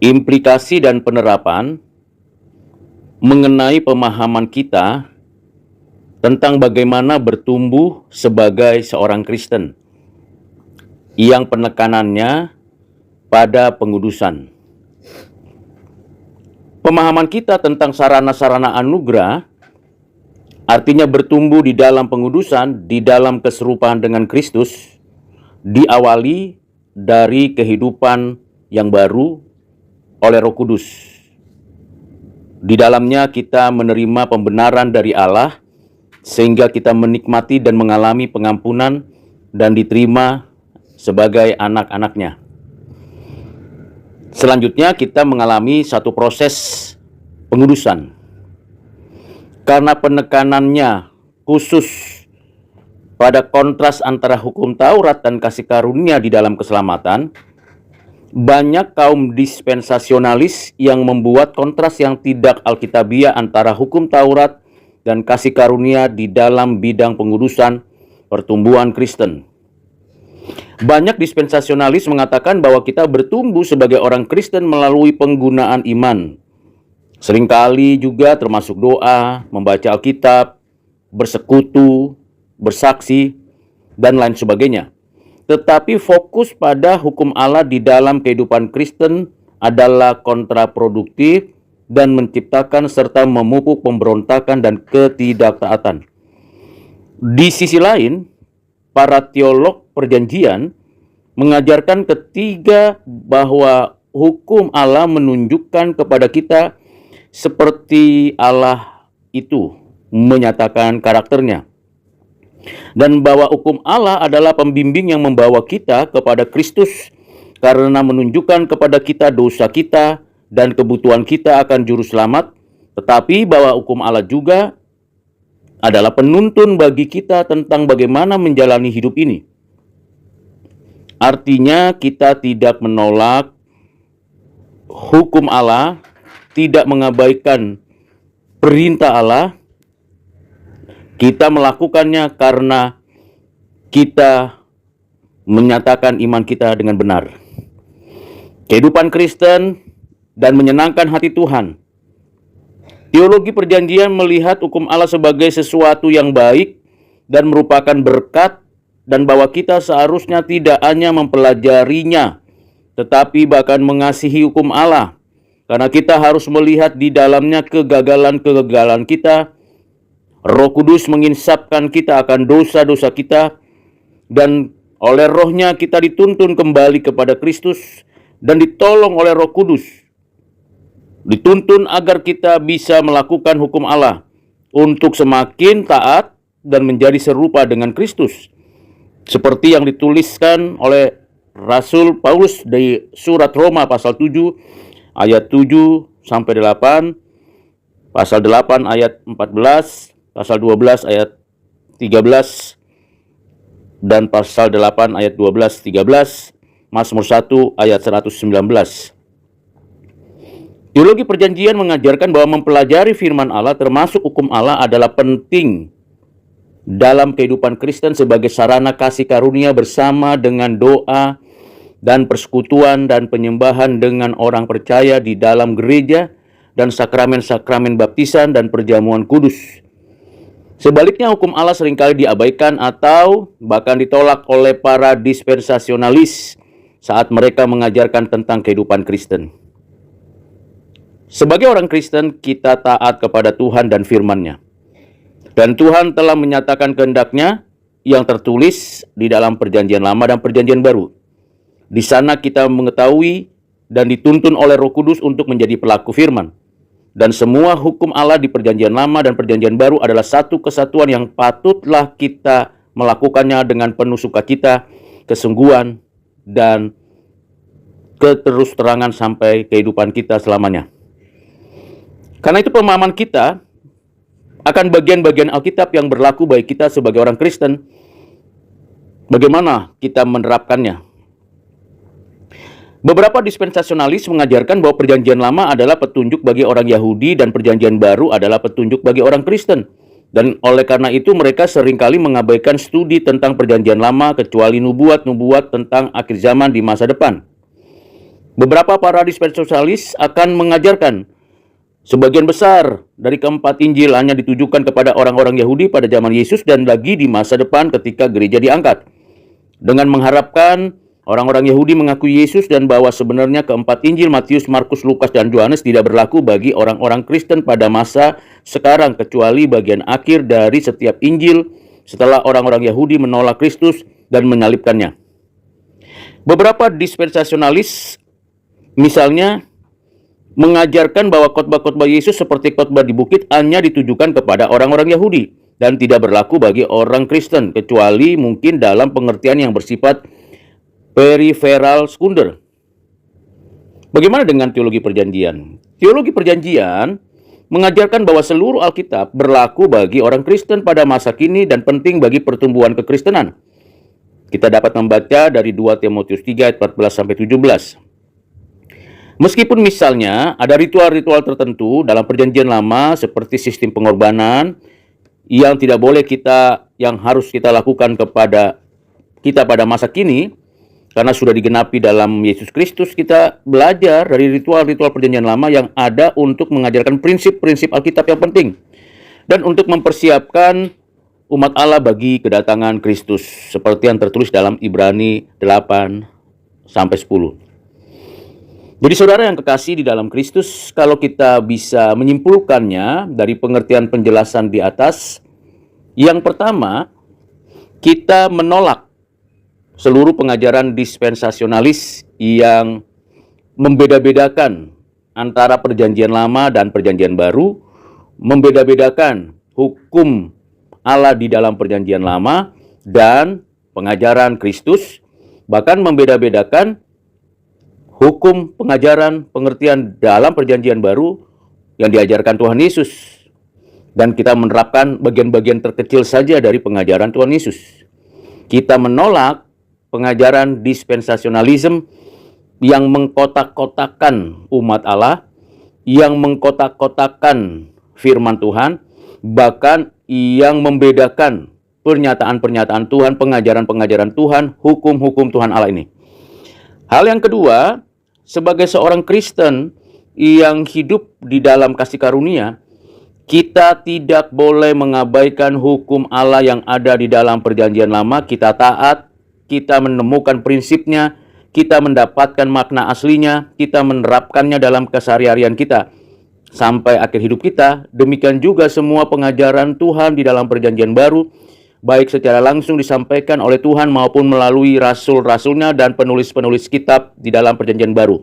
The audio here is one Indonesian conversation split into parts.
Implikasi dan penerapan mengenai pemahaman kita tentang bagaimana bertumbuh sebagai seorang Kristen yang penekanannya pada pengudusan. Pemahaman kita tentang sarana-sarana anugerah artinya bertumbuh di dalam pengudusan, di dalam keserupaan dengan Kristus, diawali dari kehidupan yang baru oleh Roh Kudus. Di dalamnya kita menerima pembenaran dari Allah, sehingga kita menikmati dan mengalami pengampunan dan diterima sebagai anak-anaknya. Selanjutnya kita mengalami satu proses pengudusan. Karena penekanannya khusus pada kontras antara hukum Taurat dan kasih karunia di dalam keselamatan, banyak kaum dispensasionalis yang membuat kontras yang tidak alkitabiah antara hukum Taurat dan kasih karunia di dalam bidang pengudusan pertumbuhan Kristen. Banyak dispensasionalis mengatakan bahwa kita bertumbuh sebagai orang Kristen melalui penggunaan iman. Seringkali juga termasuk doa, membaca Alkitab, bersekutu, bersaksi, dan lain sebagainya. Tetapi fokus pada hukum Allah di dalam kehidupan Kristen adalah kontraproduktif dan menciptakan serta memupuk pemberontakan dan ketidaktaatan. Di sisi lain, para teolog perjanjian mengajarkan ketiga bahwa hukum Allah menunjukkan kepada kita seperti Allah itu menyatakan karakternya. Dan bahwa hukum Allah adalah pembimbing yang membawa kita kepada Kristus karena menunjukkan kepada kita dosa kita dan kebutuhan kita akan juru selamat, tetapi bahwa hukum Allah juga adalah penuntun bagi kita tentang bagaimana menjalani hidup ini. Artinya kita tidak menolak hukum Allah, tidak mengabaikan perintah Allah. Kita melakukannya karena kita menyatakan iman kita dengan benar. Kehidupan Kristen dan menyenangkan hati Tuhan. Teologi perjanjian melihat hukum Allah sebagai sesuatu yang baik dan merupakan berkat, dan bahwa kita seharusnya tidak hanya mempelajarinya, tetapi bahkan mengasihi hukum Allah. Karena kita harus melihat di dalamnya kegagalan-kegagalan kita. Roh Kudus menginsapkan kita akan dosa-dosa kita, dan oleh Roh-Nya kita dituntun kembali kepada Kristus dan ditolong oleh Roh Kudus. Dituntun agar kita bisa melakukan hukum Allah untuk semakin taat dan menjadi serupa dengan Kristus. Seperti yang dituliskan oleh Rasul Paulus di surat Roma pasal 7 ayat 7 sampai 8, pasal 8 ayat 14, pasal 12 ayat 13, dan pasal 8 ayat 12-13, Mazmur 1 ayat 119. Teologi perjanjian mengajarkan bahwa mempelajari firman Allah termasuk hukum Allah adalah penting dalam kehidupan Kristen sebagai sarana kasih karunia bersama dengan doa dan persekutuan dan penyembahan dengan orang percaya di dalam gereja dan sakramen-sakramen baptisan dan perjamuan kudus. Sebaliknya, hukum Allah seringkali diabaikan atau bahkan ditolak oleh para dispensasionalis saat mereka mengajarkan tentang kehidupan Kristen. Sebagai orang Kristen, kita taat kepada Tuhan dan firman-Nya. Dan Tuhan telah menyatakan kehendak-Nya yang tertulis di dalam Perjanjian Lama dan Perjanjian Baru. Di sana kita mengetahui dan dituntun oleh Roh Kudus untuk menjadi pelaku firman. Dan semua hukum Allah di Perjanjian Lama dan Perjanjian Baru adalah satu kesatuan yang patutlah kita melakukannya dengan penuh sukacita, kesungguhan, dan keterus-terangan sampai kehidupan kita selamanya. Karena itu pemahaman kita akan bagian-bagian Alkitab yang berlaku bagi kita sebagai orang Kristen, bagaimana kita menerapkannya. Beberapa dispensasionalis mengajarkan bahwa Perjanjian Lama adalah petunjuk bagi orang Yahudi dan Perjanjian Baru adalah petunjuk bagi orang Kristen. Dan oleh karena itu mereka seringkali mengabaikan studi tentang Perjanjian Lama kecuali nubuat-nubuat tentang akhir zaman di masa depan. Beberapa para dispensasionalis akan mengajarkan sebagian besar dari keempat Injil hanya ditujukan kepada orang-orang Yahudi pada zaman Yesus dan lagi di masa depan ketika gereja diangkat. Dengan mengharapkan orang-orang Yahudi mengakui Yesus dan bahwa sebenarnya keempat Injil Matius, Markus, Lukas, dan Yohanes tidak berlaku bagi orang-orang Kristen pada masa sekarang kecuali bagian akhir dari setiap Injil setelah orang-orang Yahudi menolak Kristus dan menyalibkannya. Beberapa dispensasionalis misalnya mengajarkan bahwa khotbah-khotbah Yesus seperti khotbah di bukit hanya ditujukan kepada orang-orang Yahudi dan tidak berlaku bagi orang Kristen, kecuali mungkin dalam pengertian yang bersifat peripheral sekunder. Bagaimana dengan teologi perjanjian? Teologi perjanjian mengajarkan bahwa seluruh Alkitab berlaku bagi orang Kristen pada masa kini dan penting bagi pertumbuhan kekristenan. Kita dapat membaca dari 2 Timotius 3 ayat 14-17. Meskipun misalnya ada ritual-ritual tertentu dalam perjanjian lama seperti sistem pengorbanan yang harus kita lakukan kepada kita pada masa kini, karena sudah digenapi dalam Yesus Kristus, kita belajar dari ritual-ritual perjanjian lama yang ada untuk mengajarkan prinsip-prinsip Alkitab yang penting dan untuk mempersiapkan umat Allah bagi kedatangan Kristus seperti yang tertulis dalam Ibrani 8-10. Jadi saudara yang kekasih di dalam Kristus, kalau kita bisa menyimpulkannya dari pengertian penjelasan di atas, yang pertama, kita menolak seluruh pengajaran dispensasionalis yang membeda-bedakan antara perjanjian lama dan perjanjian baru, membeda-bedakan hukum Allah di dalam perjanjian lama dan pengajaran Kristus, bahkan membeda-bedakan hukum, pengajaran, pengertian dalam perjanjian baru yang diajarkan Tuhan Yesus. Dan kita menerapkan bagian-bagian terkecil saja dari pengajaran Tuhan Yesus. Kita menolak pengajaran dispensasionalisme yang mengkotak-kotakan umat Allah, yang mengkotak-kotakan firman Tuhan, bahkan yang membedakan pernyataan-pernyataan Tuhan, pengajaran-pengajaran Tuhan, hukum-hukum Tuhan Allah ini. Hal yang kedua, sebagai seorang Kristen yang hidup di dalam kasih karunia, kita tidak boleh mengabaikan hukum Allah yang ada di dalam perjanjian lama. Kita taat, kita menemukan prinsipnya, kita mendapatkan makna aslinya, kita menerapkannya dalam keseharian kita sampai akhir hidup kita. Demikian juga semua pengajaran Tuhan di dalam perjanjian baru, baik secara langsung disampaikan oleh Tuhan maupun melalui rasul-rasulnya dan penulis-penulis kitab di dalam perjanjian baru.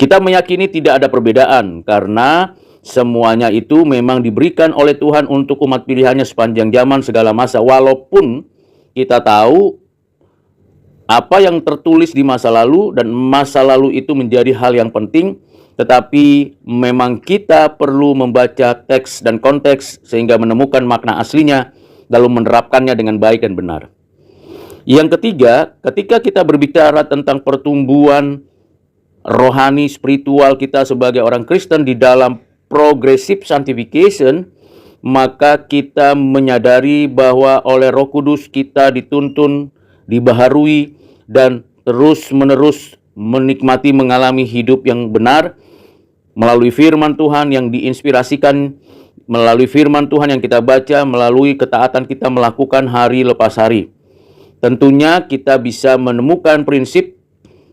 Kita meyakini tidak ada perbedaan karena semuanya itu memang diberikan oleh Tuhan untuk umat pilihannya sepanjang zaman segala masa. Walaupun kita tahu apa yang tertulis di masa lalu dan masa lalu itu menjadi hal yang penting, tetapi memang kita perlu membaca teks dan konteks sehingga menemukan makna aslinya lalu menerapkannya dengan baik dan benar. Yang ketiga, ketika kita berbicara tentang pertumbuhan rohani spiritual kita sebagai orang Kristen di dalam progressive sanctification, maka kita menyadari bahwa oleh Roh Kudus kita dituntun, dibaharui, dan terus-menerus menikmati mengalami hidup yang benar melalui firman Tuhan yang diinspirasikan, melalui firman Tuhan yang kita baca, melalui ketaatan kita melakukan hari lepas hari. Tentunya kita bisa menemukan prinsip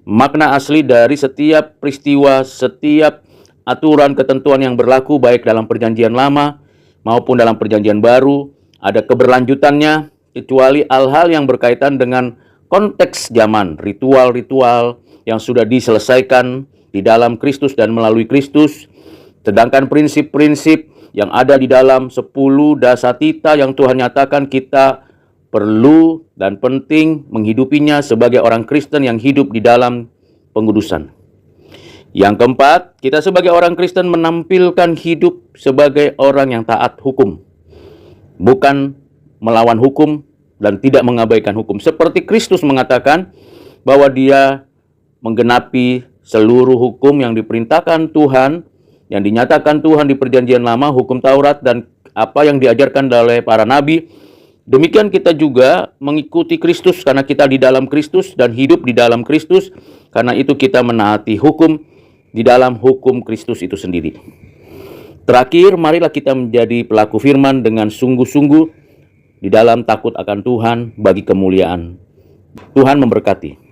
makna asli dari setiap peristiwa, setiap aturan ketentuan yang berlaku baik dalam perjanjian lama maupun dalam perjanjian baru. Ada keberlanjutannya, kecuali hal-hal yang berkaitan dengan konteks zaman, ritual-ritual yang sudah diselesaikan di dalam Kristus dan melalui Kristus. Sedangkan prinsip-prinsip yang ada di dalam 10 dasatita yang Tuhan nyatakan, kita perlu dan penting menghidupinya sebagai orang Kristen yang hidup di dalam pengudusan. Yang keempat, kita sebagai orang Kristen menampilkan hidup sebagai orang yang taat hukum, bukan melawan hukum dan tidak mengabaikan hukum. Seperti Kristus mengatakan bahwa dia menggenapi seluruh hukum yang diperintahkan Tuhan, yang dinyatakan Tuhan di perjanjian lama, hukum Taurat dan apa yang diajarkan oleh para nabi. Demikian kita juga mengikuti Kristus karena kita di dalam Kristus dan hidup di dalam Kristus. Karena itu kita menaati hukum di dalam hukum Kristus itu sendiri. Terakhir, marilah kita menjadi pelaku firman dengan sungguh-sungguh di dalam takut akan Tuhan bagi kemuliaan. Tuhan memberkati.